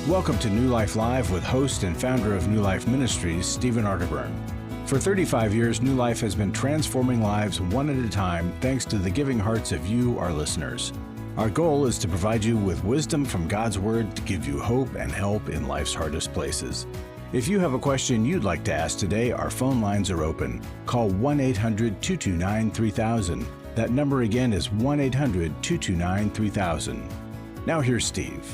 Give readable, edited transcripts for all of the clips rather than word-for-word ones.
Welcome to New Life Live with host and founder of New Life Ministries, Stephen Arterburn. For 35 years, New Life has been transforming lives one at a time thanks to the giving hearts of you, our listeners. Our goal is to provide you with wisdom from God's Word to give you hope and help in life's hardest places. If you have a question you'd like to ask today, our phone lines are open. Call 1-800-229-3000. That number again is 1-800-229-3000. Now here's Steve.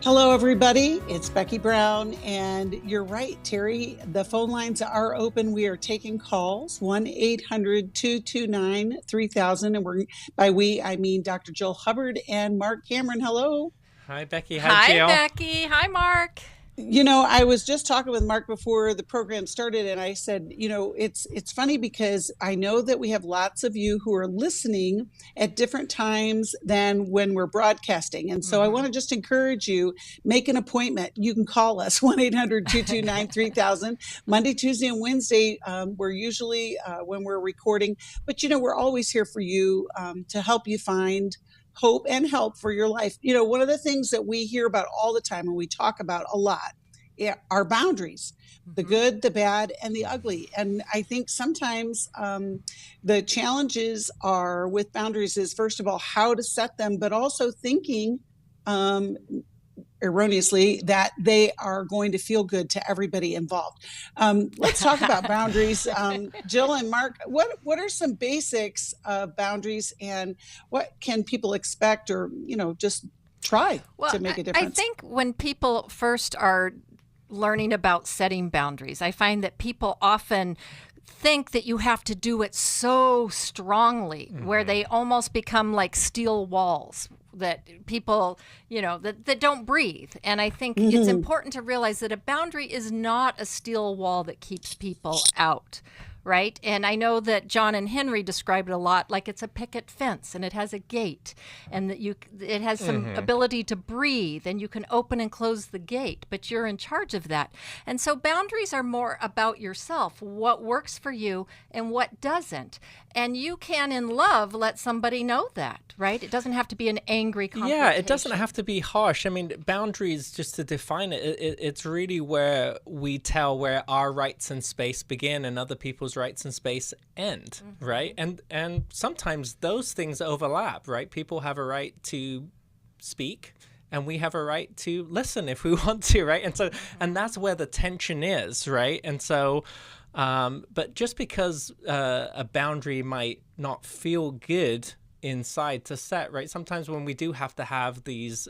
Hello, everybody. It's Becky Brown, and you're right, Terry. The phone lines are open. We are taking calls, 1-800-229-3000, and by we, I mean Dr. Jill Hubbard and Marc Cameron. Hello. Hi, Becky. Hi, Jill. Hi, Becky. Hi, Marc. You know, I was just talking with Marc before the program started, and I said, you know, it's funny because I know that we have lots of you who are listening at different times than when we're broadcasting. And so I want to just encourage you, make an appointment. You can call us, 1-800-229-3000. Monday, Tuesday, and Wednesday, we're usually when we're recording. But, you know, we're always here for you to help you find hope and help for your life. You know, one of the things that we hear about all the time and we talk about a lot are boundaries, the good, the bad, and the ugly. And I think sometimes the challenges are with boundaries is, first of all, how to set them, but also thinking erroneously that they are going to feel good to everybody involved. Let's talk about boundaries. Jill and Marc, what are some basics of boundaries, and what can people expect or, you know, just try to make a difference? I think when people first are learning about setting boundaries, I find that people often think that you have to do it so strongly, where they almost become like steel walls that people, you know, that don't breathe. And I think it's important to realize that a boundary is not a steel wall that keeps people out, right? And I know that John and Henry describe it a lot like it's a picket fence, and it has a gate, and that it has some ability to breathe, and you can open and close the gate, but you're in charge of that. And so boundaries are more about yourself, what works for you and what doesn't. And you can, in love, let somebody know that, right? It doesn't have to be an angry confrontation. Yeah, it doesn't have to be harsh. I mean, boundaries, just to define it's really where we tell where our rights and space begin and other people's rights and space end, right? And sometimes those things overlap, right? People have a right to speak, and we have a right to listen if we want to, right? And so, and that's where the tension is, right? And so, but just because a boundary might not feel good inside to set, right? Sometimes when we do have to have these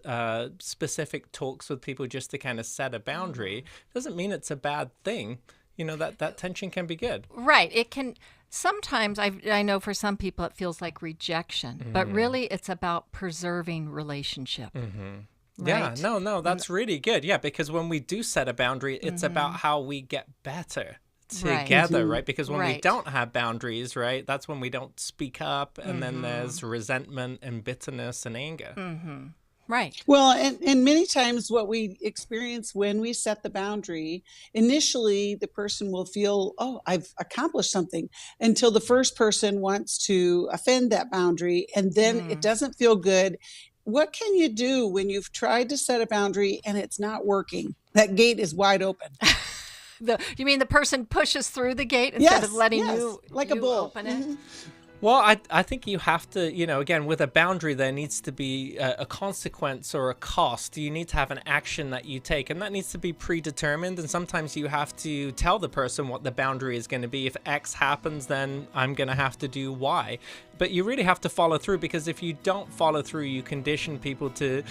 specific talks with people just to kind of set a boundary, doesn't mean it's a bad thing. You know, that tension can be good. Right. It can. Sometimes I know for some people it feels like rejection, but really it's about preserving relationship. Right? Yeah, no, that's really good. Yeah, because when we do set a boundary, it's about how we get better together, right? Because when we don't have boundaries, right, that's when we don't speak up, and then there's resentment and bitterness and anger. Right. Well, and many times what we experience when we set the boundary, initially the person will feel, oh, I've accomplished something, until the first person wants to offend that boundary, and then it doesn't feel good. What can you do when you've tried to set a boundary and it's not working? That gate is wide open. You mean the person pushes through the gate instead of letting you like a bull open it? Well, I think you have to, you know, again, with a boundary, there needs to be a consequence or a cost. You need to have an action that you take, and that needs to be predetermined. And sometimes you have to tell the person what the boundary is going to be. If X happens, then I'm going to have to do Y. But you really have to follow through, because if you don't follow through, you condition people to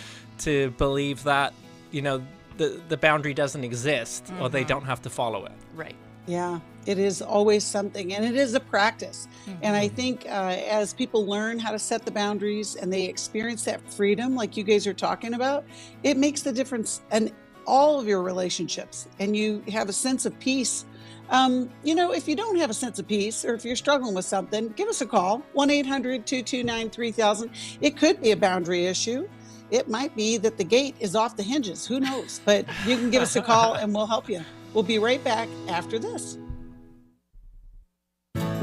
believe that, you know, the boundary doesn't exist, or they don't have to follow it. Right. Yeah, it is always something, and it is a practice. And I think as people learn how to set the boundaries and they experience that freedom, like you guys are talking about, it makes the difference in all of your relationships, and you have a sense of peace. You know, if you don't have a sense of peace, or if you're struggling with something, give us a call, 1-800-229-3000. It could be a boundary issue. It might be that the gate is off the hinges. Who knows? But you can give us a call and we'll help you. We'll be right back after this.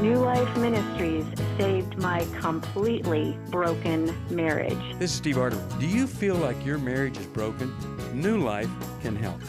New Life Ministries saved my completely broken marriage. This is Steve Arterburn. Do you feel like your marriage is broken? New Life can help.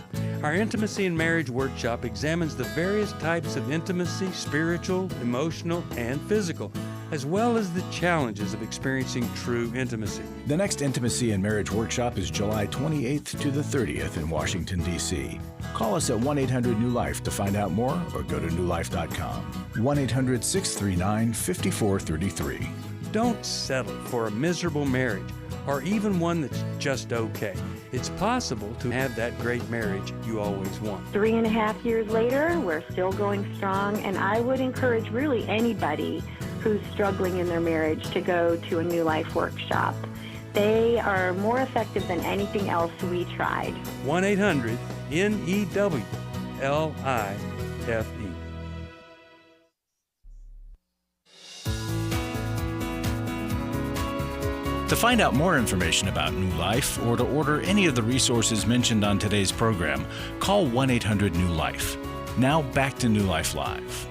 Our Intimacy in Marriage workshop examines the various types of intimacy, spiritual, emotional, and physical, as well as the challenges of experiencing true intimacy. The next Intimacy and Marriage workshop is July 28th to the 30th in Washington, D.C. Call us at 1-800-NEW-LIFE to find out more or go to newlife.com. 1-800-639-5433. Don't settle for a miserable marriage or even one that's just okay. It's possible to have that great marriage you always want. 3.5 years later, we're still going strong, and I would encourage really anybody who's struggling in their marriage to go to a New Life workshop. They are more effective than anything else we tried. 1-800-NEWLIFE. To find out more information about New Life or to order any of the resources mentioned on today's program, call 1-800-NEW-LIFE. Now back to New Life Live.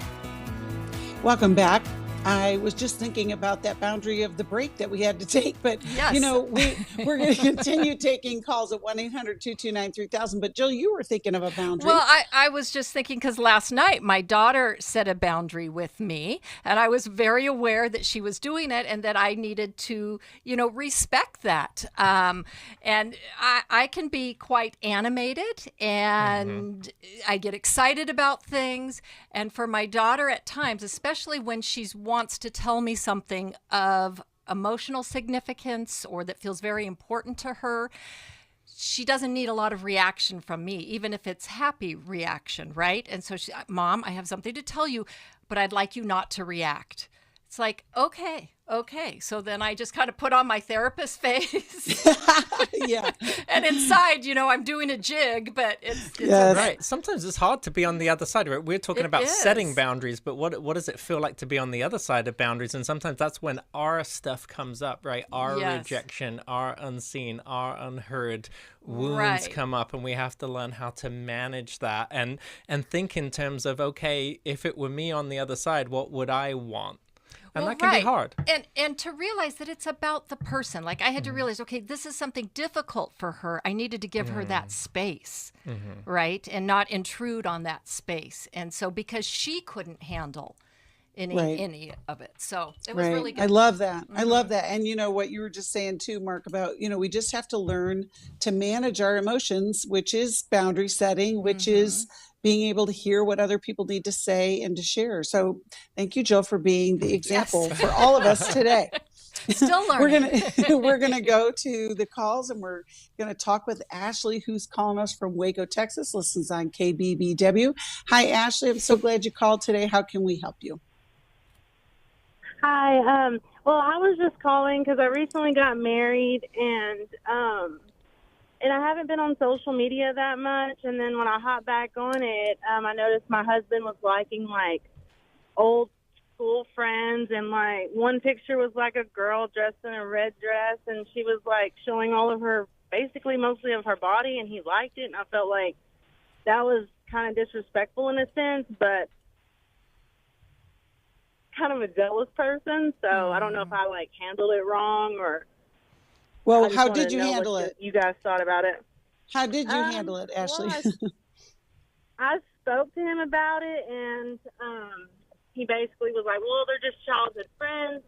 Welcome back. I was just thinking about that boundary of the break that we had to take, but Yes. We're going to continue taking calls at 1-800-229-3000. But Jill, you were thinking of a boundary. Well, I was just thinking because last night my daughter set a boundary with me, and I was very aware that she was doing it and that I needed to, respect that. And I can be quite animated, and I get excited about things. And for my daughter at times, especially when she wants to tell me something of emotional significance or that feels very important to her, she doesn't need a lot of reaction from me, even if it's happy reaction, right? And so Mom, I have something to tell you, but I'd like you not to react. It's like, okay. So then I just kind of put on my therapist face. Yeah. And inside, I'm doing a jig, but it's Yes. Right. Sometimes it's hard to be on the other side, right? We're talking about setting boundaries, but what does it feel like to be on the other side of boundaries? And sometimes that's when our stuff comes up, right? Our rejection, our unseen, our unheard wounds come up, and we have to learn how to manage that and think in terms of, okay, if it were me on the other side, what would I want? And that can be hard. And to realize that it's about the person. Like I had to realize, okay, this is something difficult for her. I needed to give her that space, right? And not intrude on that space. And so because she couldn't handle any of it. So it was really good. I love that. I love that. And what you were just saying too, Marc, about, we just have to learn to manage our emotions, which is boundary setting, which is being able to hear what other people need to say and to share. So thank you, Jill, for being the example for all of us today. Still learning. We're gonna go to the calls, and we're gonna talk with Ashley, who's calling us from Waco, Texas, listens on KBBW. Hi, Ashley. I'm so glad you called today. How can we help you? Hi. Well, I was just calling because I recently got married, and I haven't been on social media that much. And then when I hopped back on it, I noticed my husband was liking old school friends, and one picture was a girl dressed in a red dress, and she was showing all of her, basically mostly of her body, and he liked it, and I felt like that was kind of disrespectful in a sense, but kind of a jealous person, so I don't know if I handled it wrong or. Well, how did you handle it? You guys thought about it. How did you handle it, Ashley? Well, I spoke to him about it, and he basically was like, well, they're just childhood friends.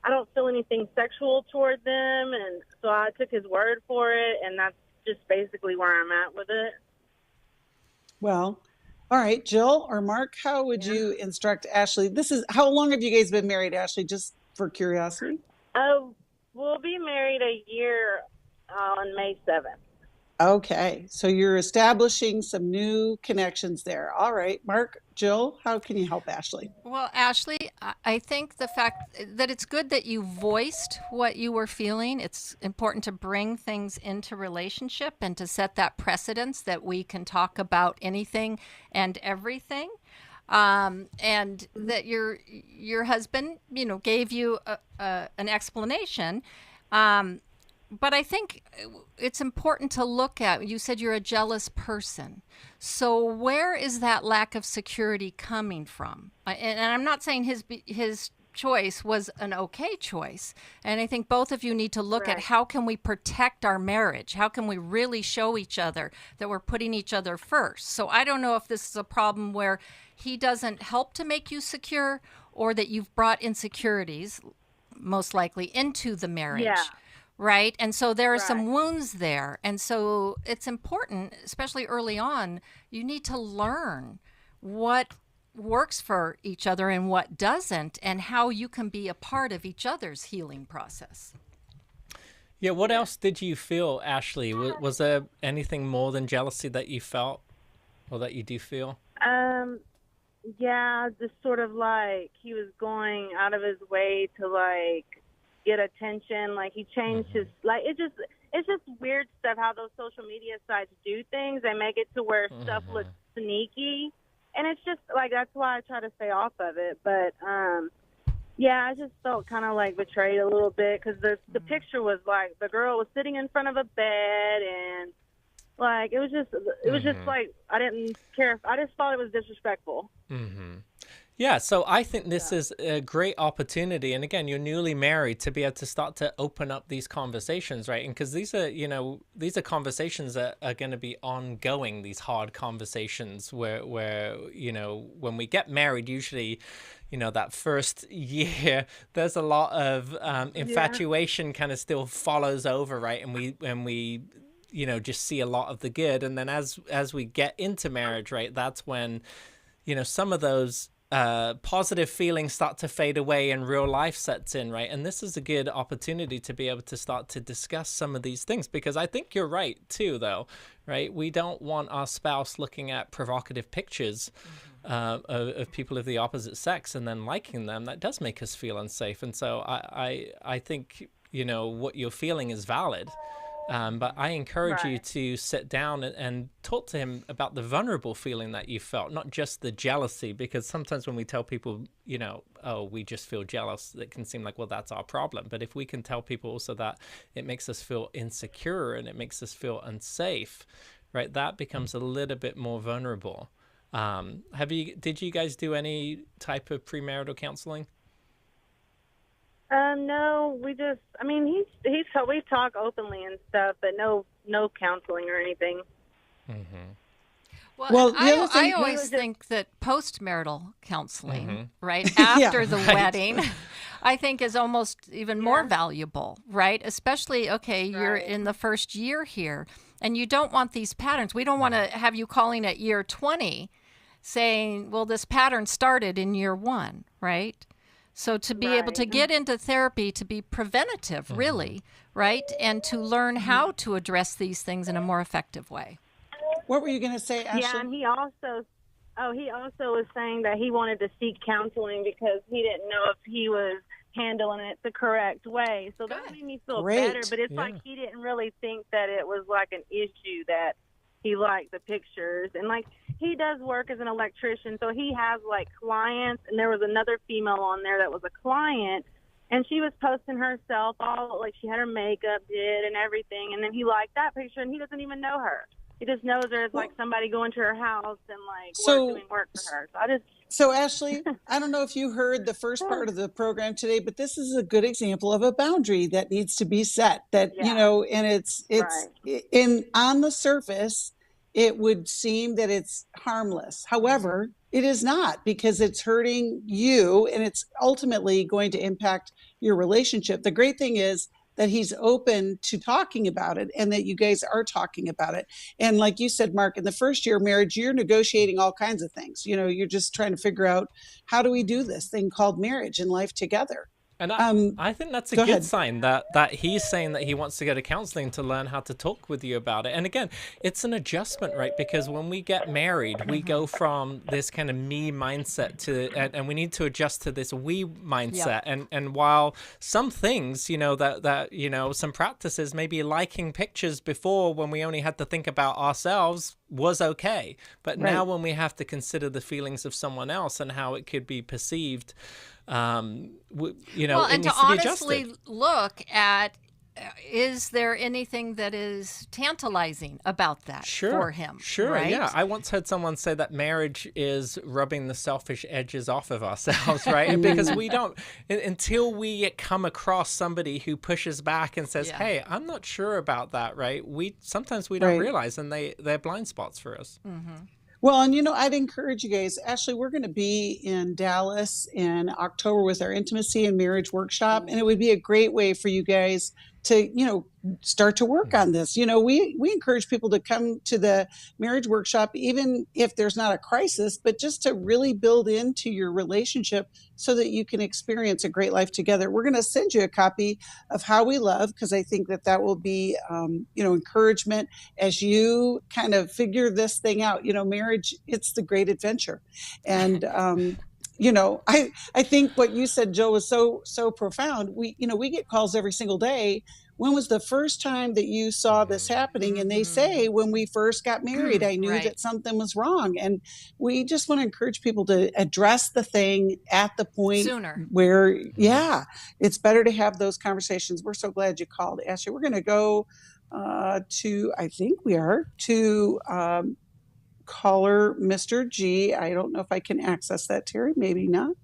I don't feel anything sexual toward them, and so I took his word for it, and that's just basically where I'm at with it. Well, all right, Jill or Marc, how would you instruct Ashley? How long have you guys been married, Ashley, just for curiosity? We'll be married a year on May 7th. Okay, so you're establishing some new connections there. All right, Marc, Jill, how can you help Ashley? Well, Ashley, I think the fact that it's good that you voiced what you were feeling. It's important to bring things into relationship and to set that precedence that we can talk about anything and everything. And that your husband, gave you an explanation. But I think it's important to look at, you said you're a jealous person. So where is that lack of security coming from? And I'm not saying his choice was an okay choice. And I think both of you need to look at how can we protect our marriage? How can we really show each other that we're putting each other first? So I don't know if this is a problem where he doesn't help to make you secure, or that you've brought insecurities, most likely, into the marriage. Yeah. Right? And so there are some wounds there. And so it's important, especially early on, you need to learn what works for each other and what doesn't, and how you can be a part of each other's healing process. Yeah, what else did you feel, Ashley? Was there anything more than jealousy that you felt, or that you do feel? Yeah, just sort of like he was going out of his way to like get attention. Like he changed his, like it's just weird stuff how those social media sites do things. They make it to where stuff looks sneaky, and it's just like, that's why I try to stay off of it. But yeah, I just felt kind of like betrayed a little bit, because the picture was like the girl was sitting in front of a bed, and like it was just like, I didn't care. I just thought it was disrespectful. Yeah, so I think this is a great opportunity, and again, you're newly married, to be able to start to open up these conversations, right? And because these are conversations that are going to be ongoing, these hard conversations where when we get married, usually, that first year, there's a lot of infatuation kind of still follows over, right? And we just see a lot of the good, and then as we get into marriage, right, that's when some of those positive feelings start to fade away and real life sets in, right? And this is a good opportunity to be able to start to discuss some of these things, because I think you're right too, though, right? We don't want our spouse looking at provocative pictures of people of the opposite sex and then liking them. That does make us feel unsafe. And so I think what you're feeling is valid. But I encourage you to sit down and talk to him about the vulnerable feeling that you felt, not just the jealousy, because sometimes when we tell people, oh, we just feel jealous, it can seem like, well, that's our problem. But if we can tell people also that it makes us feel insecure and it makes us feel unsafe, right, that becomes a little bit more vulnerable. Did you guys do any type of premarital counseling? No, we talk openly and stuff, but no counseling or anything. Well, I always think that postmarital counseling, right, after the wedding, I think is almost even more valuable, right? Especially, you're in the first year here, and you don't want these patterns. We don't want to have you calling at year 20 saying, well, this pattern started in year 1, right? So to be able to get into therapy, to be preventative, really, right? And to learn how to address these things in a more effective way. What were you going to say, Ashley? Yeah, and he also was saying that he wanted to seek counseling because he didn't know if he was handling it the correct way. So that made me feel better, but it's like he didn't really think that it was like an issue that he liked the pictures. And like, he does work as an electrician, so he has like clients, and there was another female on there that was a client, and she was posting herself all like she had her makeup did and everything, and then he liked that picture, and he doesn't even know her. He just knows there's like somebody going to her house and like doing work for her. So Ashley, I don't know if you heard the first part of the program today, but this is a good example of a boundary that needs to be set. That and it's on the surface, it would seem that it's harmless. However, it is not, because it's hurting you and it's ultimately going to impact your relationship. The great thing is that he's open to talking about it and that you guys are talking about it. And like you said, Marc, in the first year of marriage, you're negotiating all kinds of things. You're just trying to figure out, how do we do this thing called marriage and life together? And I think that's a good sign that he's saying that he wants to go to counseling to learn how to talk with you about it. And again, it's an adjustment, right? Because when we get married, we go from this kind of me mindset to, and we need to adjust to this we mindset. Yep. And while some things, some practices, maybe liking pictures before when we only had to think about ourselves was okay. But now when we have to consider the feelings of someone else and how it could be perceived, and to honestly look at is there anything that is tantalizing about that for him? Sure, right? yeah. I once heard someone say that marriage is rubbing the selfish edges off of ourselves, right? Because we don't, until we come across somebody who pushes back and says, hey, I'm not sure about that, right? Sometimes we don't realize, and they're blind spots for us. Mm-hmm. Well, and I'd encourage you guys. Actually, we're going to be in Dallas in October with our intimacy and marriage workshop, and it would be a great way for you guys to start to work on this. We encourage people to come to the marriage workshop, even if there's not a crisis, but just to really build into your relationship so that you can experience a great life together. We're going to send you a copy of How We Love, because I think that will be encouragement as you kind of figure this thing out. Marriage, it's the great adventure. And I think what you said, Joe, was so profound. We get calls every single day. When was the first time that you saw this happening? And they say, when we first got married, I knew that something was wrong. And we just want to encourage people to address the thing at the point sooner, where, it's better to have those conversations. We're so glad you called, Ashley. We're going to go to caller Mr. G. I don't know if I can access that, Terry. Maybe not.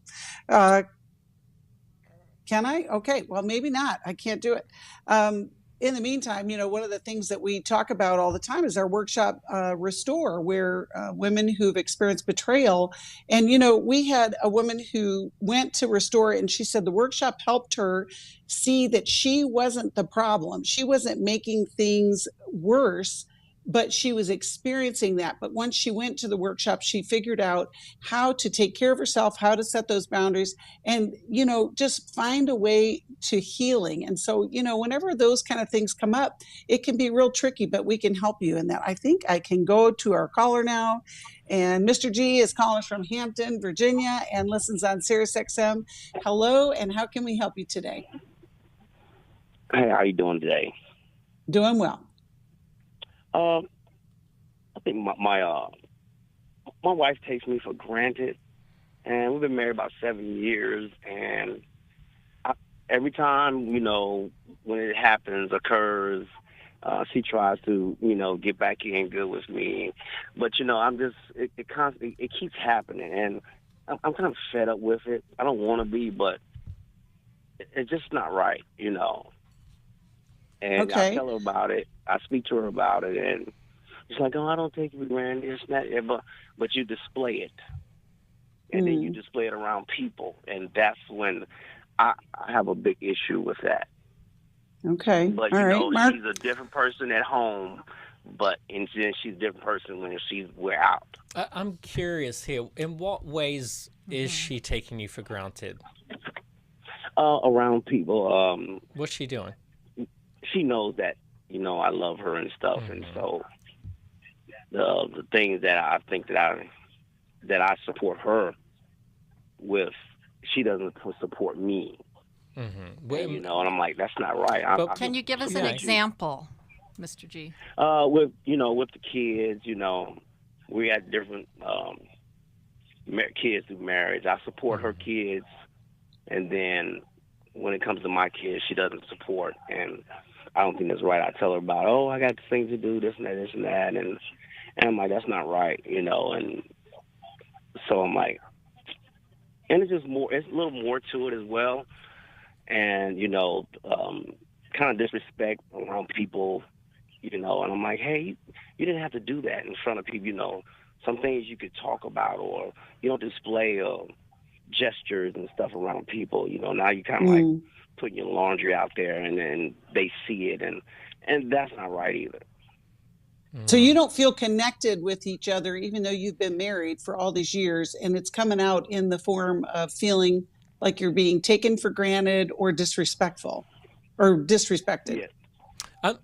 Can I? Okay. Well, maybe not. I can't do it. In the meantime, one of the things that we talk about all the time is our workshop, Restore, where women who've experienced betrayal. And, we had a woman who went to Restore, and she said the workshop helped her see that she wasn't the problem. She wasn't making things worse, but she was experiencing that. But once she went to the workshop, she figured out how to take care of herself, how to set those boundaries, and, just find a way to healing. And so, whenever those kind of things come up, it can be real tricky, but we can help you in that. I think I can go to our caller now. And Mr. G is calling us from Hampton, Virginia, and listens on Sirius XM. Hello, and how can we help you today? Hey, how you doing today? Doing well. I think my wife takes me for granted, and we've been married about 7 years. And every time when it occurs, she tries to get back in good with me. But I'm just it keeps happening, and I'm kind of fed up with it. I don't want to be, but it's just not right, And I tell her about it. I speak to her about it, and she's like, "Oh, I don't take you for granted. It's not," but you display it, and then you display it around people, and that's when I have a big issue with that. Okay. But all right, Marc? She's a different person at home, and then she's a different person when we're out. I'm curious here. In what ways is she taking you for granted? Around people. What's she doing? She knows that I love her and stuff, and so the things that I think that I support her with, she doesn't support me. Mm-hmm. And I'm like, that's not right. Can you give us an example, Mr. G? With the kids, we had different kids through marriage. I support her kids, and then when it comes to my kids, she doesn't support, and I don't think that's right. I tell her about, I got things to do, this and that, and I'm like, that's not right, and so I'm like, and it's just more, it's a little more to it as well, and, kind of disrespect around people, and I'm like, hey, you didn't have to do that in front of people, some things you could talk about, or you don't display gestures and stuff around people, now you kind of like putting your laundry out there, and then they see it, and that's not right either. So you don't feel connected with each other, even though you've been married for all these years, and it's coming out in the form of feeling like you're being taken for granted or disrespectful or disrespected. Yes.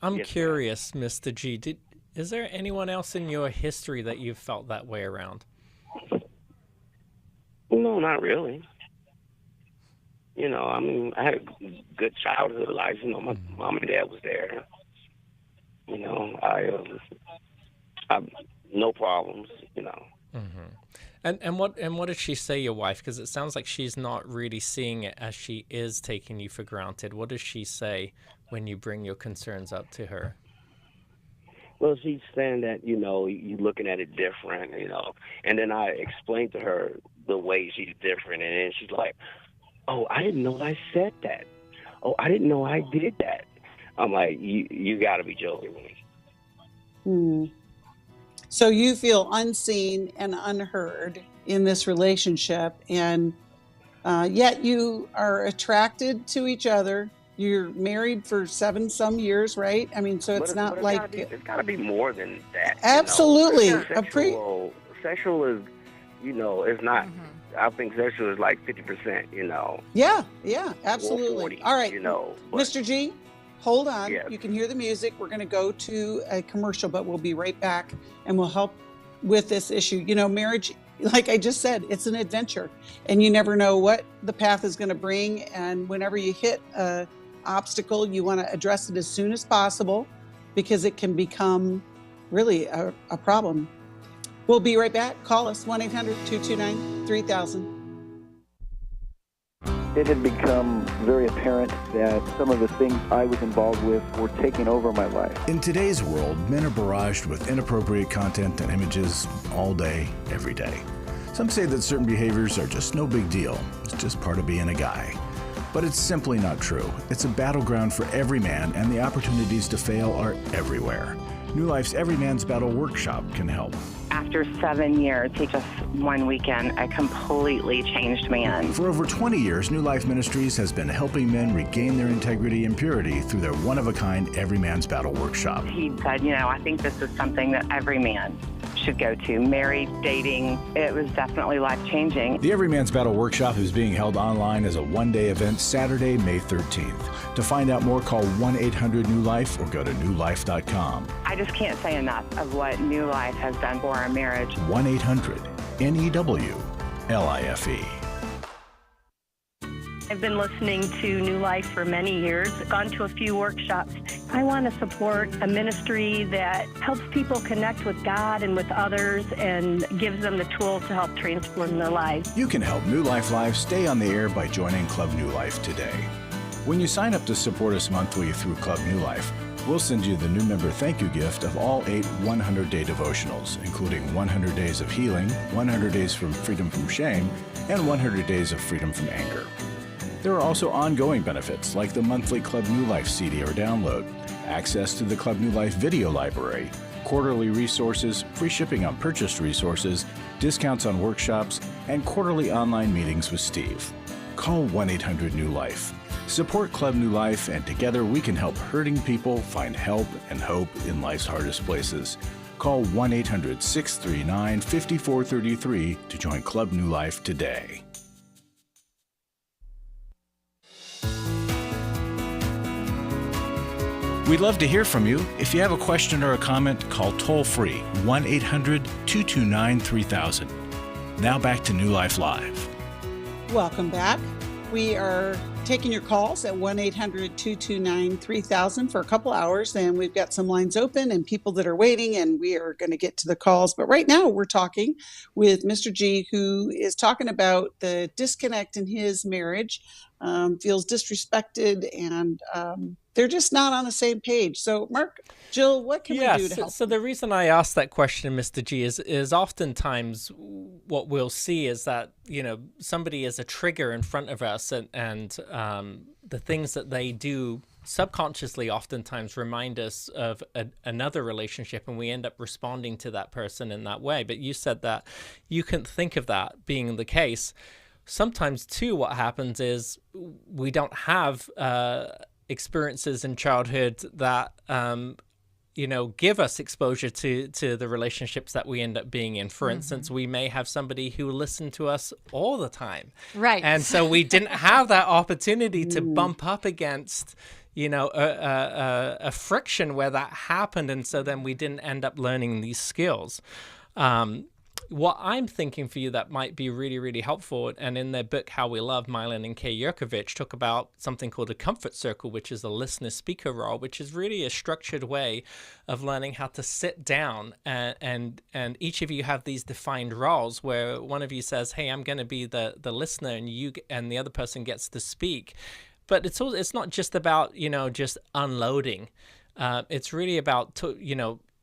I'm curious, Mr. G. Is there anyone else in your history that you've felt that way around? No, not really. I had a good childhood life. My mom and dad was there. I no problems. And what did she say, your wife? Because it sounds like she's not really seeing it as she is taking you for granted. What does she say when you bring your concerns up to her? Well, she's saying that, you looking at it different, And then I explained to her the way she's different, and then she's like, oh, I didn't know I said that. Oh, I didn't know I did that. I'm like, you got to be joking with me. So you feel unseen and unheard in this relationship, and yet you are attracted to each other. You're married for 7-some years, right? I mean, so it's not like... It's got to be more than that. Absolutely. Sexual is, it's not... I think sexual is like 50%, Yeah, absolutely. 40, All right, but, Mr. G, hold on. Yes. You can hear the music. We're going to go to a commercial, but we'll be right back, and we'll help with this issue. Marriage, like I just said, it's an adventure, and you never know what the path is going to bring, and whenever you hit a obstacle, you want to address it as soon as possible, because it can become really a problem. We'll be right back. Call us 1-800-229-3000. It had become very apparent that some of the things I was involved with were taking over my life. In today's world, men are barraged with inappropriate content and images all day, every day. Some say that certain behaviors are just no big deal. It's just part of being a guy. But it's simply not true. It's a battleground for every man, and the opportunities to fail are everywhere. New Life's Every Man's Battle workshop can help. After 7 years, just one weekend, a completely changed man. For over 20 years, New Life Ministries has been helping men regain their integrity and purity through their one-of-a-kind Every Man's Battle workshop. He said, I think this is something that every man should go to. Married, dating, it was definitely life-changing. The Every Man's Battle workshop is being held online as a one-day event Saturday, May 13th. To find out more, call 1-800-NEW-LIFE or go to newlife.com. I just can't say enough of what New Life has done for our marriage. 1-800-NEW-LIFE. I've been listening to New Life for many years, gone to a few workshops. I want to support a ministry that helps people connect with God and with others and gives them the tools to help transform their lives. You can help New Life Live stay on the air by joining Club New Life today. When you sign up to support us monthly through Club New Life, we'll send you the new member thank you gift of all 8 100-day devotionals, including 100 Days of Healing, 100 Days from Freedom from Shame, and 100 Days of Freedom from Anger. There are also ongoing benefits like the monthly Club New Life CD or download, access to the Club New Life video library, quarterly resources, free shipping on purchased resources, discounts on workshops, and quarterly online meetings with Steve. Call 1-800-NEW-LIFE. Support Club New Life, and together we can help hurting people find help and hope in life's hardest places. Call 1-800-639-5433 to join Club New Life today. We'd love to hear from you. If you have a question or a comment, call toll-free 1-800-229-3000. Now back to New Life Live. Welcome back. We are taking your calls at 1-800-229-3000 for a couple hours, and we've got some lines open and people that are waiting, and we are going to get to the calls. But right now we're talking with Mr. G, who is talking about the disconnect in his marriage, feels disrespected, and they're just not on the same page. So, Marc, Jill, what can we do to help? So the reason I asked that question, Mr. G, is oftentimes what we'll see is that, somebody is a trigger in front of us, and the things that they do subconsciously oftentimes remind us of another relationship, and we end up responding to that person in that way. But you said that you can think of that being the case. Sometimes, too, what happens is we don't have experiences in childhood that give us exposure to the relationships that we end up being in. For instance, we may have somebody who listened to us all the time, right? And so we didn't have that opportunity to bump up against a friction where that happened, and so then we didn't end up learning these skills. what I'm thinking for you that might be really, really helpful, and in their book, How We Love, Mylan and Kay Yerkovich talk about something called a comfort circle, which is a listener-speaker role, which is really a structured way of learning how to sit down, and each of you have these defined roles where one of you says, hey, I'm going to be the listener, and the other person gets to speak. But it's not just about, just unloading. It's really about,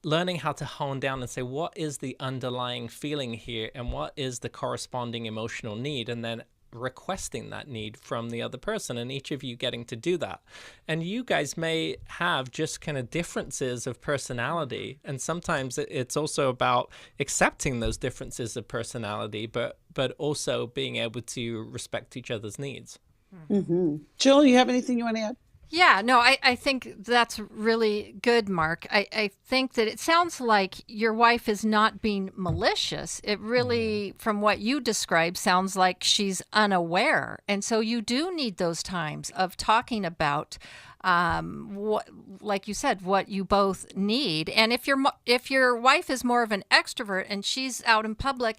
learning how to hone down and say, what is the underlying feeling here and what is the corresponding emotional need, and then requesting that need from the other person, and each of you getting to do that. And you guys may have just kind of differences of personality, and sometimes it's also about accepting those differences of personality, but also being able to respect each other's needs. Mm-hmm. Jill, you have anything you want to add? Yeah, no, I think that's really good, Mark. I think that it sounds like your wife is not being malicious. It really, from what you described, sounds like she's unaware. And so you do need those times of talking about what, like you said, what you both need. And if your wife is more of an extrovert and she's out in public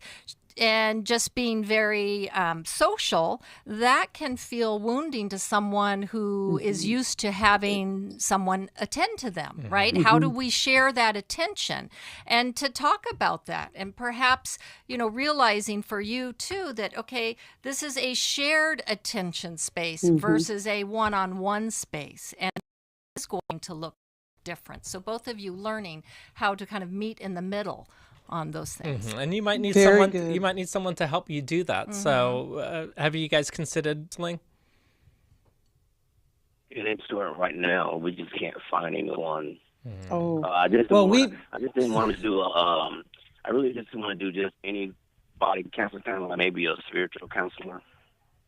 and just being very social, that can feel wounding to someone who is used to having someone attend to them, right? How do we share that attention? And to talk about that, and perhaps, realizing for you too that, okay, this is a shared attention space versus a one-on-one space, and it's going to look different. So both of you learning how to kind of meet in the middle on those things. And you might need someone to help you do that. So have you guys considered something? Get into it right now. We just can't find anyone. I just didn't want to do I really just want to do just any body counseling, kind of like maybe a spiritual counselor.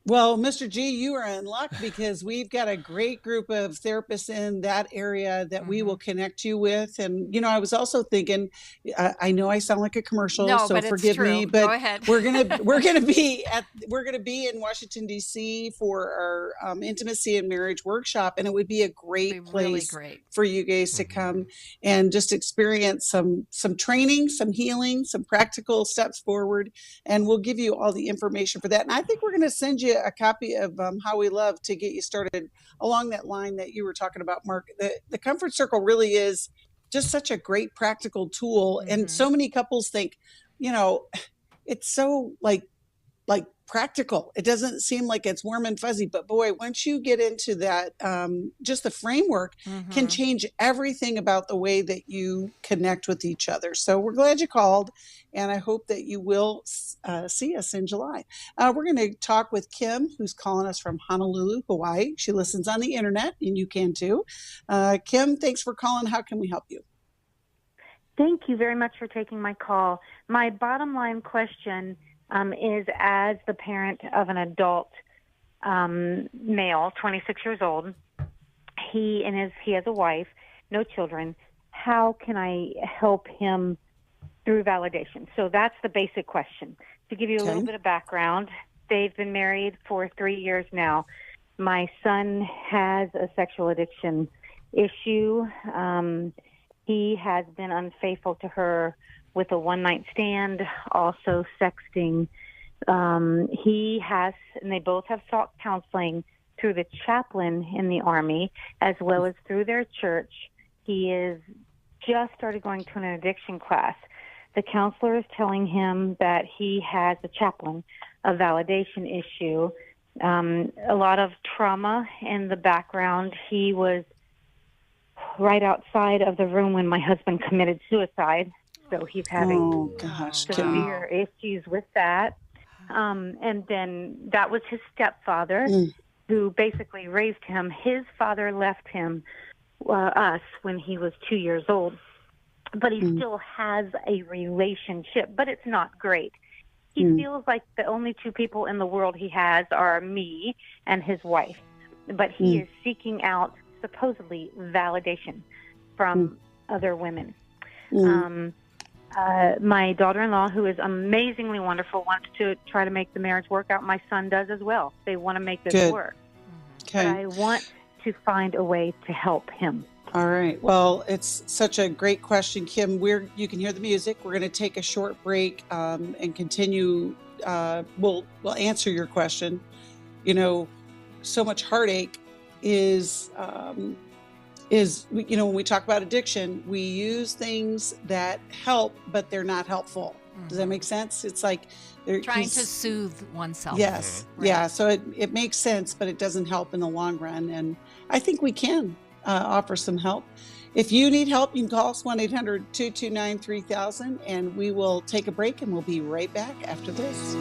Well, Mr. G, you are in luck because we've got a great group of therapists in that area that we will connect you with. And, I was also thinking, I know I sound like a commercial, so forgive me, but go ahead. we're gonna be in Washington, D.C. for our intimacy and marriage workshop, and it would be a great place for you guys to come and just experience some training, some healing, some practical steps forward, and we'll give you all the information for that. And I think we're going to send you a copy of How We Love to get you started along that line that you were talking about, Mark. The Comfort Circle really is just such a great practical tool. And so many couples think, it's so like practical. It doesn't seem like it's warm and fuzzy, but boy, once you get into that, just the framework can change everything about the way that you connect with each other. So we're glad you called, and I hope that you will see us in July. We're going to talk with Kim, who's calling us from Honolulu, Hawaii. She listens on the internet, and you can too. Kim, thanks for calling. How can we help you? Thank you very much for taking my call. My bottom line question is, as the parent of an adult male, 26 years old, he has a wife, no children. How can I help him through validation? So that's the basic question. To give you a little bit of background, they've been married for 3 years now. My son has a sexual addiction issue. He has been unfaithful to her with a one-night stand, also sexting. And they both have sought counseling through the chaplain in the Army, as well as through their church. He is just started going to an addiction class. The counselor is telling him that he has a validation issue, a lot of trauma in the background. He was right outside of the room when my husband committed suicide. So he's having severe issues with that. And then that was his stepfather who basically raised him. His father left him, us, when he was 2 years old. But he still has a relationship, but it's not great. He feels like the only two people in the world he has are me and his wife. But he is seeking out, supposedly, validation from other women. My daughter-in-law, who is amazingly wonderful, wants to try to make the marriage work out. My son does as well. They want to make this work. But I want to find a way to help him. All right. Well, it's such a great question, Kim. You can hear the music. We're going to take a short break and continue. We'll answer your question. You know, so much heartache is when we talk about addiction, we use things that help, but they're not helpful. Does that make sense? It's like they're trying to soothe oneself. Yes. Right. Yeah. So it makes sense, but it doesn't help in the long run. And I think we can offer some help. If you need help, you can call us 1-800-229-3000, and we will take a break, and we'll be right back after this.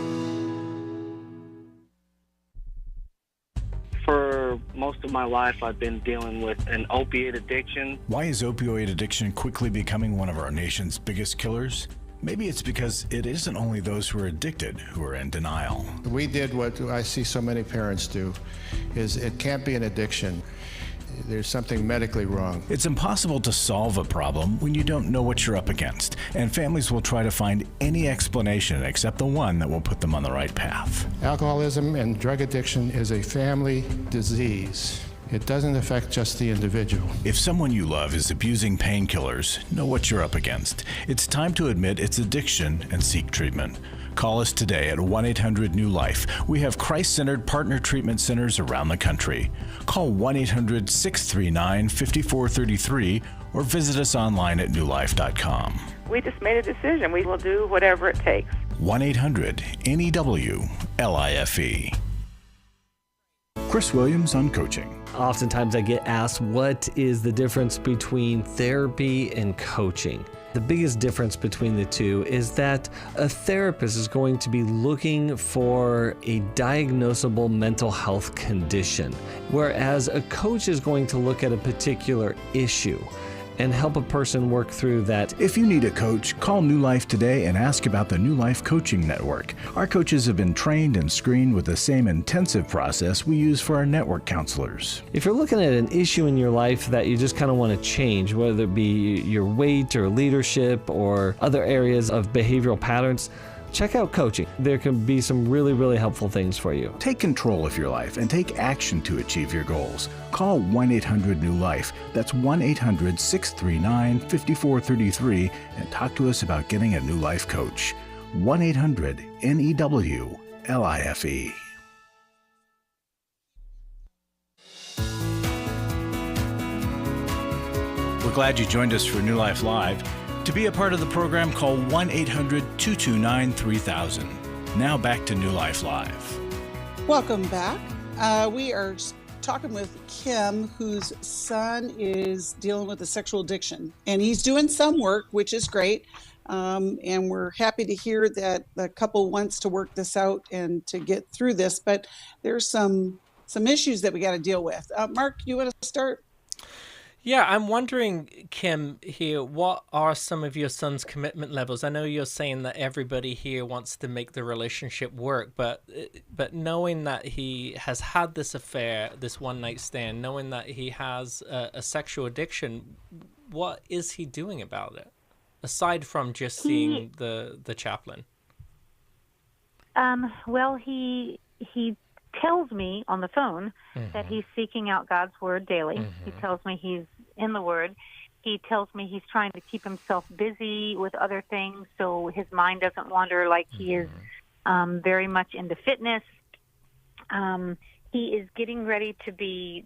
For most of my life, I've been dealing with an opiate addiction. Why is opioid addiction quickly becoming one of our nation's biggest killers? Maybe it's because it isn't only those who are addicted who are in denial. We did what I see so many parents do, is it can't be an addiction. There's something medically wrong. It's impossible to solve a problem when you don't know what you're up against, and families will try to find any explanation except the one that will put them on the right path. Alcoholism and drug addiction is a family disease. It doesn't affect just the individual. If someone you love is abusing painkillers, know what you're up against. It's time to admit it's addiction and seek treatment. Call us today at 1-800-NEW-LIFE. We have Christ-centered partner treatment centers around the country. Call 1-800-639-5433 or visit us online at newlife.com. We just made a decision. We will do whatever it takes. 1-800-NEW-LIFE. Chris Williams on coaching. Oftentimes I get asked, what is the difference between therapy and coaching? The biggest difference between the two is that a therapist is going to be looking for a diagnosable mental health condition, whereas a coach is going to look at a particular issue and help a person work through that. If you need a coach, call New Life today and ask about the New Life Coaching Network. Our coaches have been trained and screened with the same intensive process we use for our network counselors. If you're looking at an issue in your life that you just kind of want to change, whether it be your weight or leadership or other areas of behavioral patterns, check out coaching. There can be some really, really helpful things for you. Take control of your life and take action to achieve your goals. Call 1-800-NEW-LIFE. That's 1-800-639-5433 and talk to us about getting a New Life coach. 1-800-NEW-LIFE. We're glad you joined us for New Life Live. To be a part of the program, call 1-800-229-3000. Now back to New Life Live. Welcome back. We are talking with Kim, whose son is dealing with a sexual addiction. And he's doing some work, which is great. And we're happy to hear that the couple wants to work this out and to get through this. But there's some issues that we got to deal with. Marc, you want to start? Yeah, I'm wondering, Kim, here, what are some of your son's commitment levels? I know you're saying that everybody here wants to make the relationship work, but knowing that he has had this affair, this one-night stand, knowing that he has a sexual addiction, what is he doing about it, aside from just seeing the chaplain? Well, he tells me on the phone that he's seeking out God's word daily. He tells me he's in the word. He tells me he's trying to keep himself busy with other things so his mind doesn't wander, like he is very much into fitness. He is getting ready to be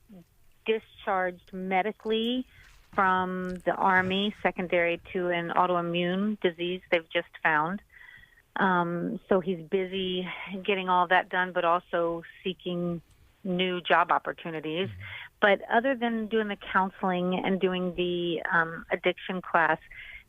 discharged medically from the Army, secondary to an autoimmune disease they've just found. So he's busy getting all that done, but also seeking new job opportunities. But other than doing the counseling and doing the addiction class,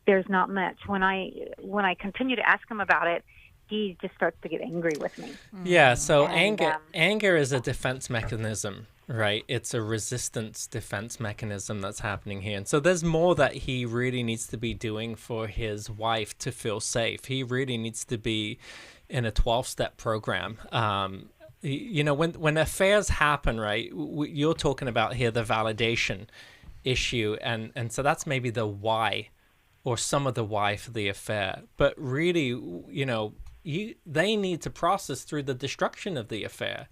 there's not much. When I continue to ask him about it, he just starts to get angry with me. Yeah, so anger is a defense mechanism, right? It's a resistance defense mechanism that's happening here. And so there's more that he really needs to be doing for his wife to feel safe. He really needs to be in a 12-step program. You know, when affairs happen, right, you're talking about here the validation issue. And so that's maybe the why or some of the why for the affair. But really, you know, they need to process through the destruction of the affair.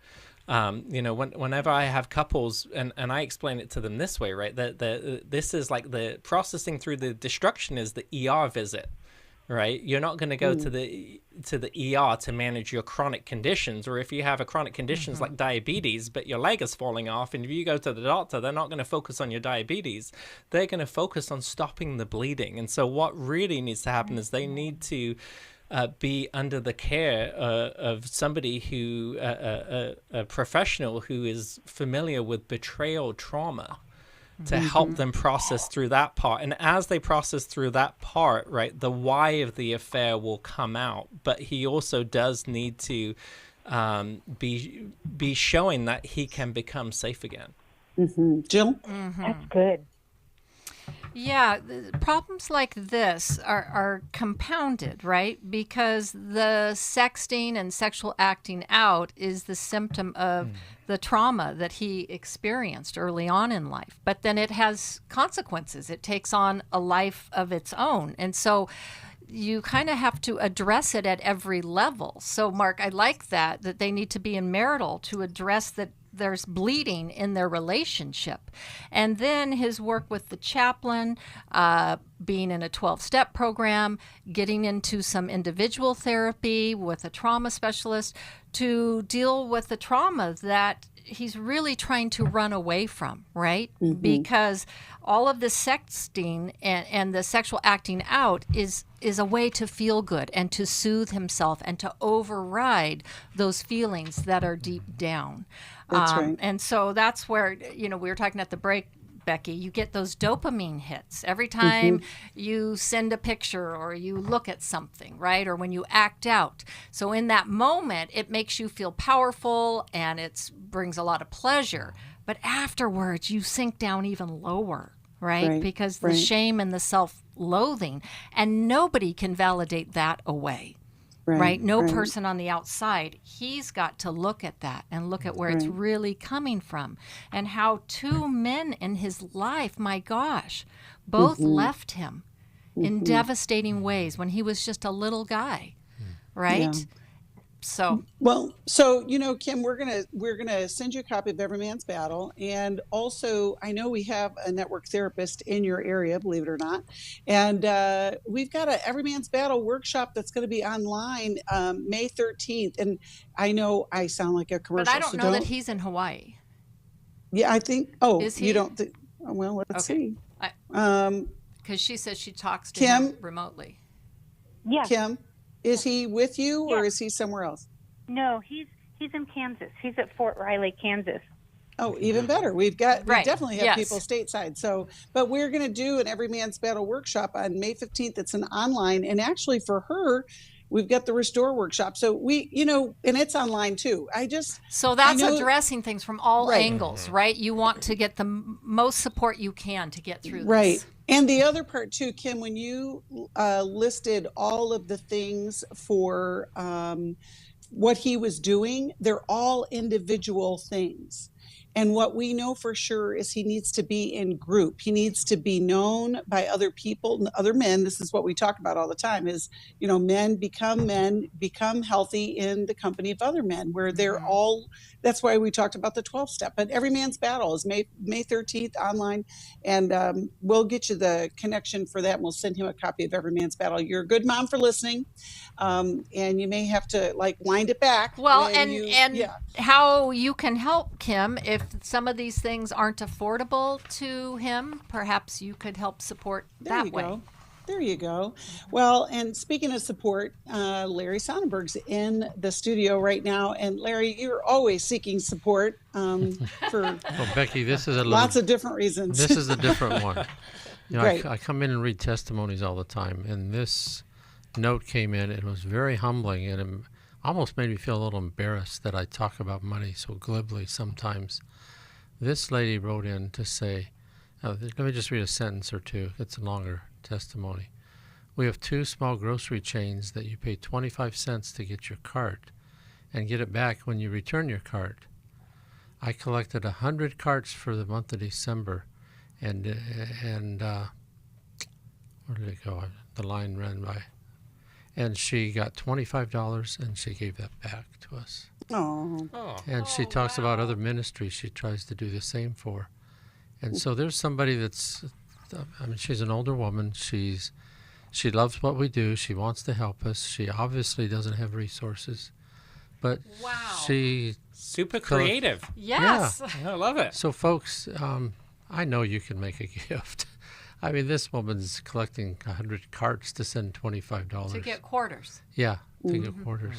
Whenever I have couples, and I explain it to them this way, right? That this is like the processing through the destruction is the ER visit. Right, you're not going to go to the ER to manage your chronic conditions, or if you have a chronic conditions like diabetes, but your leg is falling off, and if you go to the doctor, they're not going to focus on your diabetes. They're going to focus on stopping the bleeding. And so, what really needs to happen is they need to be under the care of somebody who, a professional who is familiar with betrayal trauma, to help them process through that part. And as they process through that part, right, the why of the affair will come out. But he also does need to be showing that he can become safe again. Jill? That's good. Yeah, problems like this are compounded, right? Because the sexting and sexual acting out is the symptom of the trauma that he experienced early on in life. But then it has consequences. It takes on a life of its own. And so you kind of have to address it at every level. So, Marc, I like that they need to be in marital to address that there's bleeding in their relationship. And then his work with the chaplain, being in a 12-step program, getting into some individual therapy with a trauma specialist to deal with the trauma that he's really trying to run away from, right? Because all of the sexting and the sexual acting out is a way to feel good and to soothe himself and to override those feelings that are deep down. That's right. And so that's where, we were talking at the break, Becky, you get those dopamine hits every time you send a picture or you look at something, right? Or when you act out. So in that moment, it makes you feel powerful and it brings a lot of pleasure. But afterwards, you sink down even lower, right? Because the shame and the self-loathing, and nobody can validate that away. Right? No person on the outside. He's got to look at that and look at where it's really coming from and how two men in his life, my gosh, both left him in devastating ways when he was just a little guy, right? Yeah. So Kim, we're gonna send you a copy of Every Man's Battle, and also I know we have a network therapist in your area, believe it or not, and we've got a Every Man's Battle workshop that's going to be online May 13th. And I know I sound like a commercial, but I don't know that he's in Hawaii. Yeah, I think. Oh, is he? You don't think? Well, let's see. Because she says she talks to him remotely. Yeah. Kim, is he with you or is he somewhere else? No, he's in Kansas. He's at Fort Riley, Kansas. Oh, even better. We definitely have people stateside. So, but we're going to do an Every Man's Battle workshop on May 15th. It's an online, and actually for her, we've got the Restore workshop. So and it's online too. So that's addressing things from all angles, right? You want to get the most support you can to get through this. Right. And the other part too, Kim, when you listed all of the things for what he was doing, they're all individual things. And what we know for sure is he needs to be in group. He needs to be known by other people, other men. This is what we talk about all the time is, men, become healthy in the company of other men where they're all, that's why we talked about the 12-step. But Every Man's Battle is May 13th online. And we'll get you the connection for that. And we'll send him a copy of Every Man's Battle. You're a good mom for listening. And you may have to wind it back. Well, how you can help Kim if some of these things aren't affordable to him, perhaps you could help support that way. There you go. Well, and speaking of support, Larry Sonnenberg's in the studio right now. And Larry, you're always seeking support for Becky, this is lots of different reasons. This is a different one. Right. I come in and read testimonies all the time, and this note came in. It was very humbling, and it almost made me feel a little embarrassed that I talk about money so glibly sometimes. This lady wrote in to say, let me just read a sentence or two. It's a longer testimony. We have 2 small grocery chains that you pay 25 cents to get your cart and get it back when you return your cart. I collected 100 carts for the month of December, and where did it go? The line ran by. And she got $25, and she gave that back to us. Oh. And she talks about other ministries she tries to do the same for. And so there's somebody that's, I mean, she's an older woman. She loves what we do. She wants to help us. She obviously doesn't have resources. But she... Super creative. Yes. Yeah, I love it. So, folks, I know you can make a gift. I mean, this woman's collecting 100 carts to send $25. To get quarters. Yeah, to get quarters.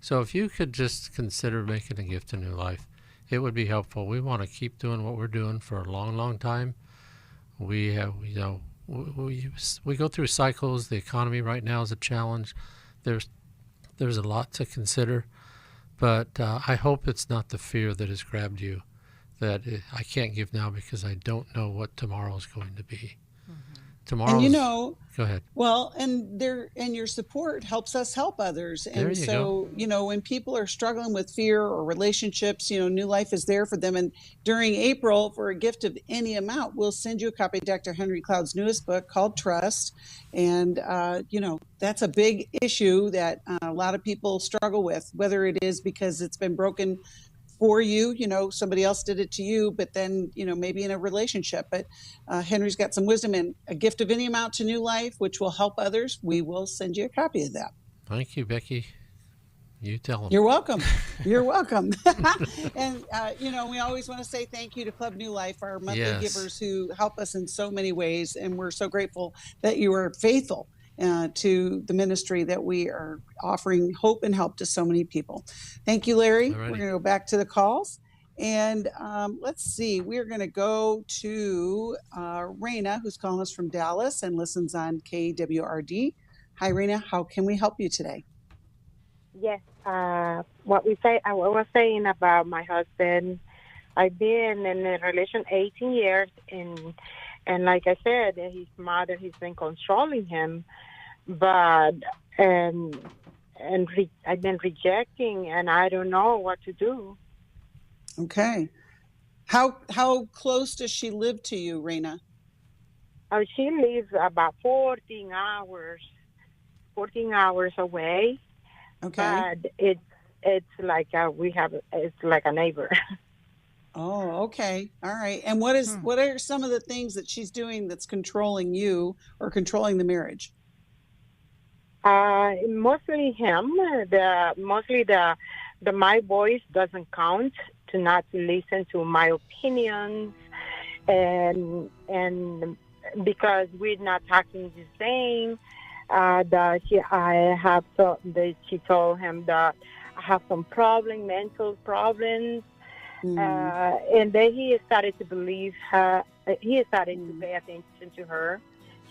So if you could just consider making a gift to New Life, it would be helpful. We want to keep doing what we're doing for a long, long time. We have, we go through cycles. The economy right now is a challenge. There's a lot to consider. But I hope it's not the fear that has grabbed you, that I can't give now because I don't know what tomorrow's going to be. Tomorrow's, and go ahead. Well, and your support helps us help others. And so, when people are struggling with fear or relationships, New Life is there for them. And during April, for a gift of any amount, we'll send you a copy of Dr. Henry Cloud's newest book called Trust. And, that's a big issue that a lot of people struggle with, whether it is because it's been broken for you, somebody else did it to you, but then, maybe in a relationship. But Henry's got some wisdom, and a gift of any amount to New Life, which will help others. We will send you a copy of that. Thank you, Becky. You tell them. You're welcome. You're welcome. And, we always want to say thank you to Club New Life, our monthly givers who help us in so many ways. And we're so grateful that you are faithful to the ministry that we are offering hope and help to so many people. Thank you, Larry. Alrighty. We're going to go back to the calls. And let's see, we're going to go to Raina, who's calling us from Dallas and listens on KWRD. Hi, Raina. How can we help you today? Yes. I was saying about my husband. I've been in a relation 18 years, and like I said, his mother has been controlling him, but I've been rejecting, and I don't know what to do. Okay. How close does she live to you, Raina? She lives about 14 hours away. Okay. But it's like it's like a neighbor. Oh, okay. All right. And what are some of the things that she's doing that's controlling you or controlling the marriage? Mostly him. My voice doesn't count, to not listen to my opinions, and because we're not talking the same. She told him that I have some mental problems. And then he started to believe her. He started to pay attention to her.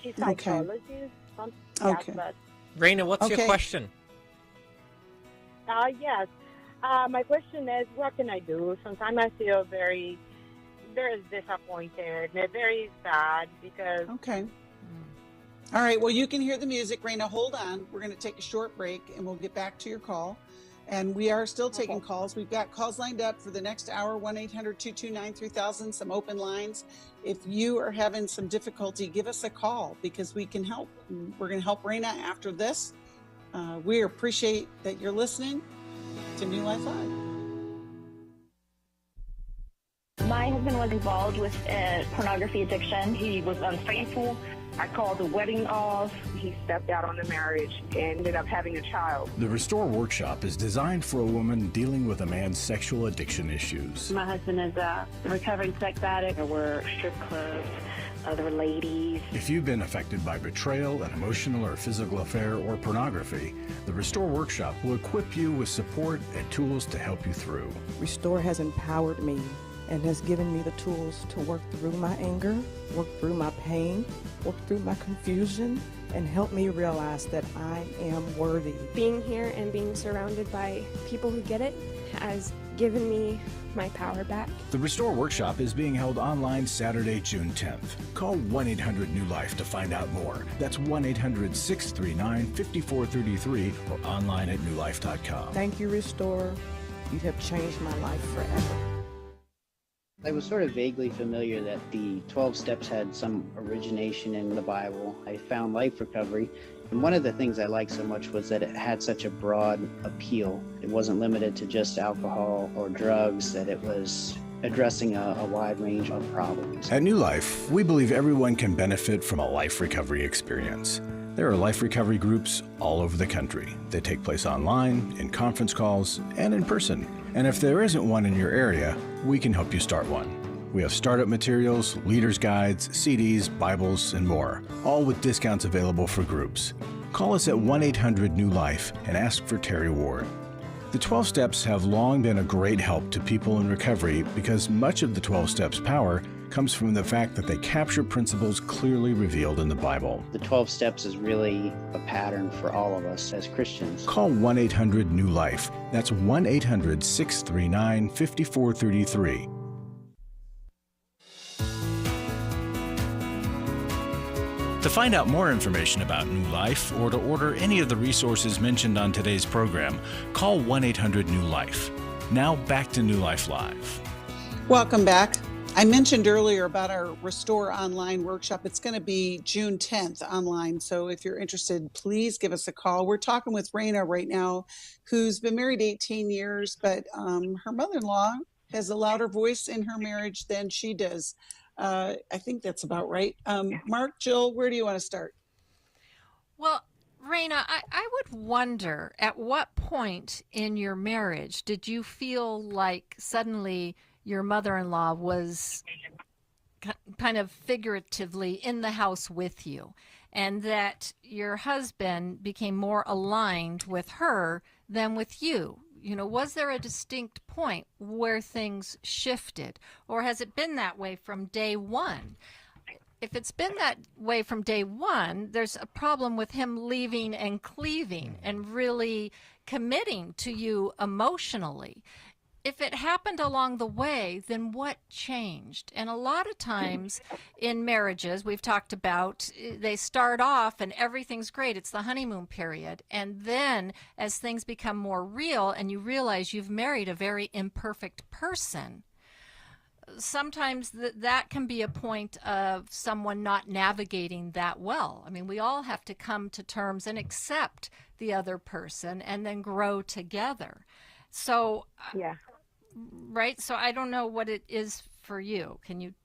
She's a psychologist. Okay. Raina, what's your question? Yes. My question is, what can I do? Sometimes I feel very disappointed and very sad because... Okay. All right. Well, you can hear the music. Raina, hold on. We're going to take a short break, and we'll get back to your call. And we are still taking calls. We've got calls lined up for the next hour, 1-800-229-3000, some open lines. If you are having some difficulty, give us a call because we can help. We're going to help Raina after this. We appreciate that you're listening to New Life Live. My husband was involved with a pornography addiction. He was unfaithful. I called the wedding off. He stepped out on the marriage and ended up having a child. The Restore Workshop is designed for a woman dealing with a man's sexual addiction issues. My husband is a recovering sex addict. We're strip clubs, other ladies. If you've been affected by betrayal, an emotional or physical affair, or pornography, the Restore Workshop will equip you with support and tools to help you through. Restore has empowered me and has given me the tools to work through my anger, work through my pain, work through my confusion, and help me realize that I am worthy. Being here and being surrounded by people who get it has given me my power back. The Restore Workshop is being held online Saturday, June 10th. Call 1-800-NEW-LIFE to find out more. That's 1-800-639-5433 or online at newlife.com. Thank you, Restore. You have changed my life forever. I was sort of vaguely familiar that the 12 steps had some origination in the Bible. I found Life Recovery, and one of the things I liked so much was that it had such a broad appeal. It wasn't limited to just alcohol or drugs, that it was addressing a wide range of problems. At New Life, we believe everyone can benefit from a life recovery experience. There are life recovery groups all over the country. They take place online, in conference calls, and in person. And if there isn't one in your area, we can help you start one. We have startup materials, leaders' guides, CDs, Bibles, and more, all with discounts available for groups. Call us at 1-800-NEW-LIFE and ask for Terry Ward. The 12 Steps have long been a great help to people in recovery because much of the 12 Steps' power comes from the fact that they capture principles clearly revealed in the Bible. The 12 steps is really a pattern for all of us as Christians. Call 1-800-NEW-LIFE. That's 1-800-639-5433. To find out more information about New Life or to order any of the resources mentioned on today's program, call 1-800-NEW-LIFE. Now back to New Life Live. Welcome back. I mentioned earlier about our Restore Online workshop. It's going to be June 10th online. So if you're interested, please give us a call. We're talking with Raina right now, who's been married 18 years, but her mother-in-law has a louder voice in her marriage than she does. I think that's about right. Marc, Jill, where do you want to start? Well, Raina, I would wonder, at what point in your marriage did you feel like suddenly your mother-in-law was kind of figuratively in the house with you, and that your husband became more aligned with her than with you? You know, was there a distinct point where things shifted, or has it been that way from day one? If it's been that way from day one, there's a problem with him leaving and cleaving and really committing to you emotionally. If it happened along the way, then what changed? And a lot of times in marriages, we've talked about, they start off and everything's great. It's the honeymoon period. And then as things become more real and you realize you've married a very imperfect person, sometimes that can be a point of someone not navigating that well. I mean, we all have to come to terms and accept the other person and then grow together. So, yeah. Right? So I don't know what it is for you. Can you?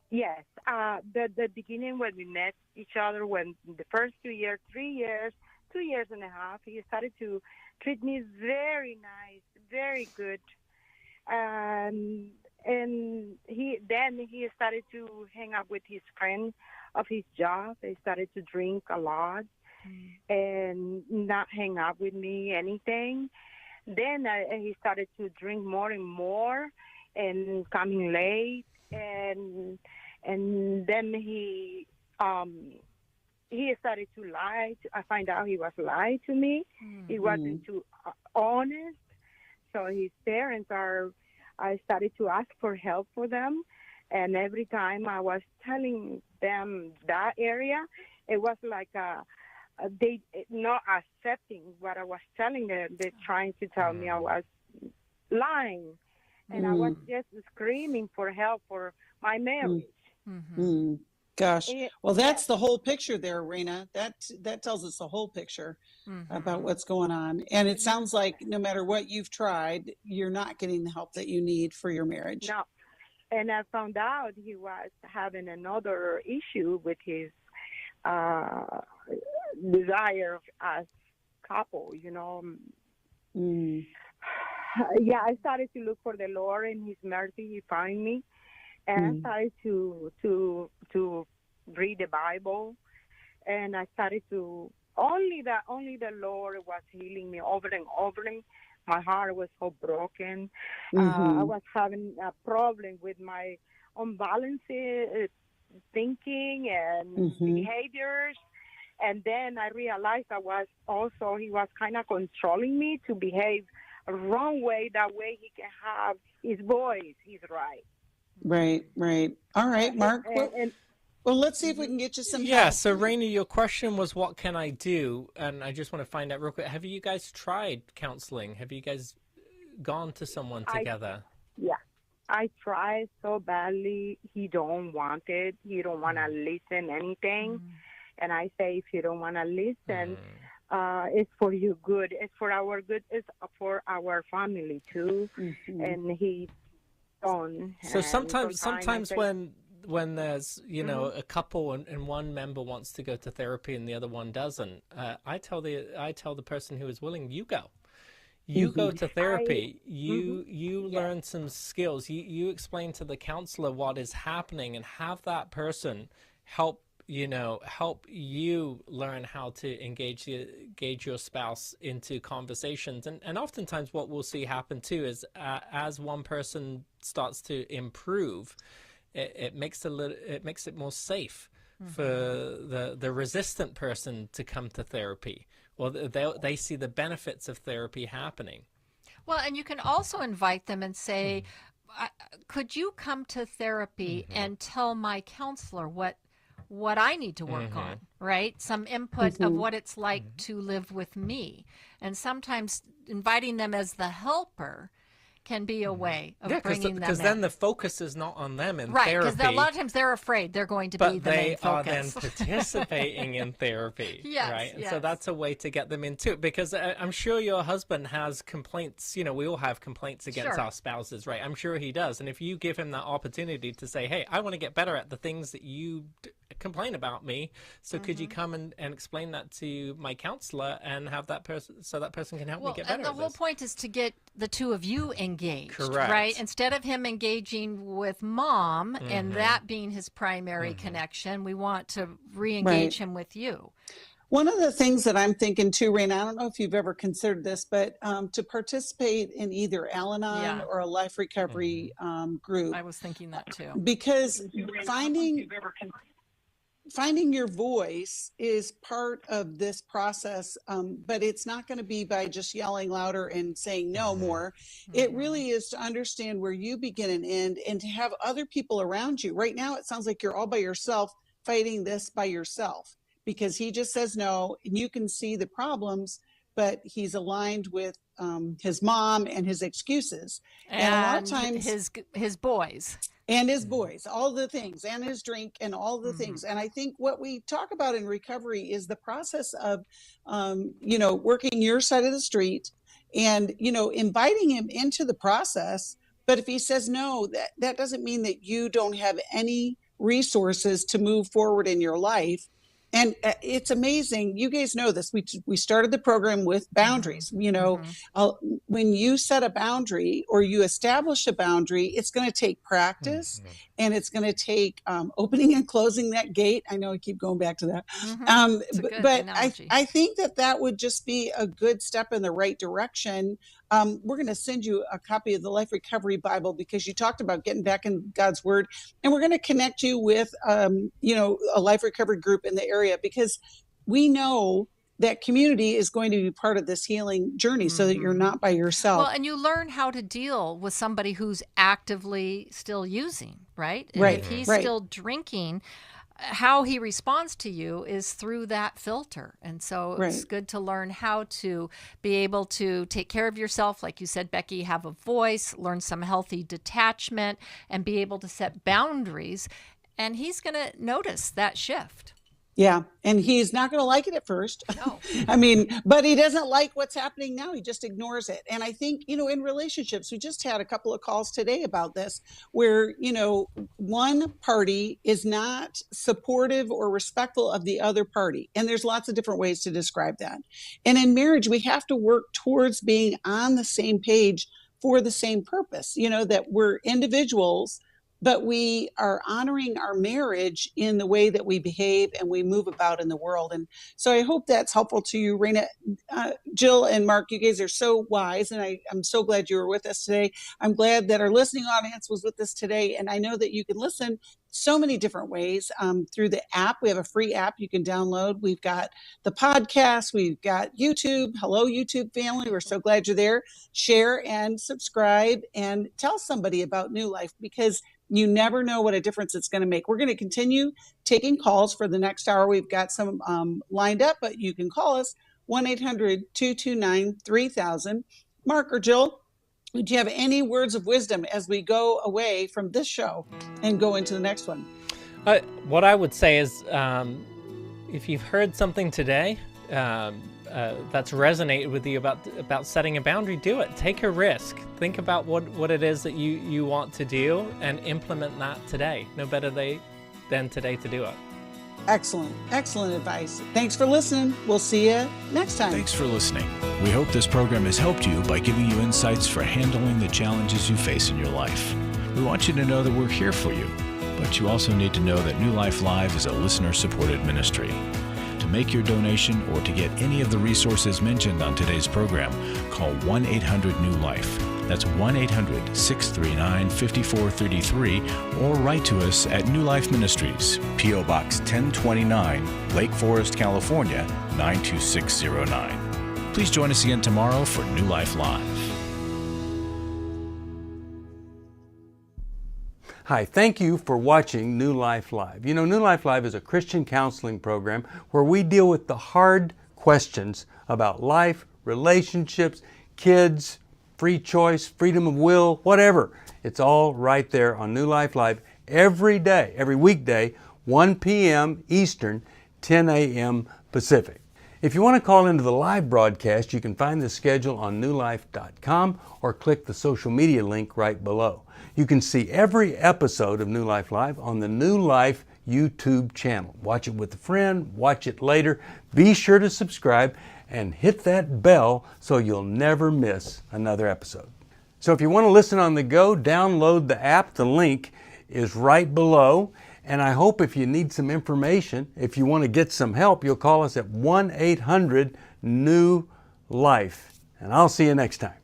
Yes. The beginning when we met each other, when the first 2 years, 3 years, 2 years and a half, he started to treat me very nice, very good. And he started to hang out with his friend of his job. He started to drink a lot and not hang out with me, anything. Then he started to drink more and more and coming late. And then he started to lie. I find out he was lying to me. He wasn't too honest. So his parents I started to ask for help for them. And every time I was telling them that area, it was like they not accepting what I was telling them. They're trying to tell me I was lying. And I was just screaming for help for my marriage. Gosh. Well, that's the whole picture there, Raina. That tells us the whole picture about what's going on. And it sounds like no matter what you've tried, you're not getting the help that you need for your marriage. No. And I found out he was having another issue with his desire as couple, you know. Yeah, I started to look for the Lord and His mercy. He found me, and I started to read the Bible, and I started to only the Lord was healing me over and over. My heart was so broken. I was having a problem with my unbalanced thinking and behaviors. And then I realized he was kind of controlling me to behave a wrong way. That way he can have his voice. He's right. Right. All right, Marc. Well, let's see if we can get you some help. Yeah, so Raina, your question was, what can I do? And I just want to find out real quick, have you guys tried counseling? Have you guys gone to someone together? I try so badly. He don't want it. He don't want to listen anything. And I say, if you don't want to listen, it's for your good. It's for our good. It's for our family too. And he don't. So And sometimes I say, when there's a couple and one member wants to go to therapy and the other one doesn't, I tell the person who is willing, you go. You go to therapy. You learn some skills. You explain to the counselor what is happening, and have that person help you learn how to engage your spouse into conversations. And oftentimes, what we'll see happen too is as one person starts to improve, it makes it more safe for the resistant person to come to therapy. Well, they see the benefits of therapy happening. Well, and you can also invite them and say, could you come to therapy and tell my counselor what I need to work on, right? Some input of what it's like to live with me. And sometimes inviting them as the helper can be a way of bringing them in. Because then the focus is not on them in right, therapy. Because a lot of times they're afraid they're going to be the main focus. But they are then participating in therapy, right? And so that's a way to get them into it. Because I'm sure your husband has complaints. We all have complaints against our spouses, right? I'm sure he does. And if you give him that opportunity to say, hey, I want to get better at the things that you complain about me, so could you come and explain that to my counselor and have that person, so that person can help me get better at this. And the whole point is to get the two of you engaged, correct, right? Instead of him engaging with mom and that being his primary connection, we want to re-engage him with you. One of the things that I'm thinking too, Raina, I don't know if you've ever considered this, but to participate in either Al-Anon or a life recovery group. I was thinking that too. Because finding your voice is part of this process, but it's not going to be by just yelling louder and saying no more. It really is to understand where you begin and end, and to have other people around you. Right now, it sounds like you're all by yourself fighting this by yourself, because he just says no, and you can see the problems, but he's aligned with his mom and his excuses. And a lot of times his boys. And his boys, all the things, and his drink, and all the things. And I think what we talk about in recovery is the process of, working your side of the street and, inviting him into the process. But if he says no, that doesn't mean that you don't have any resources to move forward in your life. And it's amazing. You guys know this. We started the program with boundaries. When you set a boundary or you establish a boundary, it's going to take practice, and it's going to take opening and closing that gate. I know I keep going back to that. But I think that would just be a good step in the right direction. We're going to send you a copy of the Life Recovery Bible, because you talked about getting back in God's Word, and we're going to connect you with, a life recovery group in the area, because we know that community is going to be part of this healing journey, so that you're not by yourself. Well, and you learn how to deal with somebody who's actively still using, right? Right. If he's still drinking, how he responds to you is through that filter. And so it's good to learn how to be able to take care of yourself. Like you said, Becky, have a voice, learn some healthy detachment, and be able to set boundaries. And he's going to notice that shift. Yeah. And he's not going to like it at first. No. But he doesn't like what's happening now. He just ignores it. And I think, in relationships, we just had a couple of calls today about this, where, one party is not supportive or respectful of the other party. And there's lots of different ways to describe that. And in marriage, we have to work towards being on the same page for the same purpose, that we're individuals, but we are honoring our marriage in the way that we behave and we move about in the world. And so I hope that's helpful to you, Raina. Jill and Marc, you guys are so wise, and I'm so glad you were with us today. I'm glad that our listening audience was with us today. And I know that you can listen so many different ways through the app. We have a free app you can download. We've got the podcast. We've got YouTube. Hello, YouTube family. We're so glad you're there. Share and subscribe and tell somebody about New Life, because you never know what a difference it's going to make. We're going to continue taking calls for the next hour. We've got some lined up, but you can call us 1-800-229-3000. Marc or Jill, Would you have any words of wisdom as we go away from this show and go into the next one? What I would say is, if you've heard something today that's resonated with you about setting a boundary, do it. Take a risk. Think about what it is that you want to do and implement that today. No better than today to do it. Excellent. Excellent advice. Thanks for listening. We'll see you next time. Thanks for listening. We hope this program has helped you by giving you insights for handling the challenges you face in your life. We want you to know that we're here for you, but you also need to know that New Life Live is a listener-supported ministry. To make your donation or to get any of the resources mentioned on today's program, call 1-800-NEW-LIFE. That's 1-800-639-5433, or write to us at New Life Ministries, P.O. Box 1029, Lake Forest, California, 92609. Please join us again tomorrow for New Life Live. Hi, thank you for watching New Life Live. You know, New Life Live is a Christian counseling program where we deal with the hard questions about life, relationships, kids, free choice, freedom of will, whatever. It's all right there on New Life Live every day, every weekday, 1 p.m. Eastern, 10 a.m. Pacific. If you want to call into the live broadcast, you can find the schedule on newlife.com or click the social media link right below. You can see every episode of New Life Live on the New Life YouTube channel. Watch it with a friend, watch it later. Be sure to subscribe and hit that bell so you'll never miss another episode. So if you want to listen on the go, download the app. The link is right below. And I hope if you need some information, if you want to get some help, you'll call us at 1-800-NEW-LIFE. And I'll see you next time.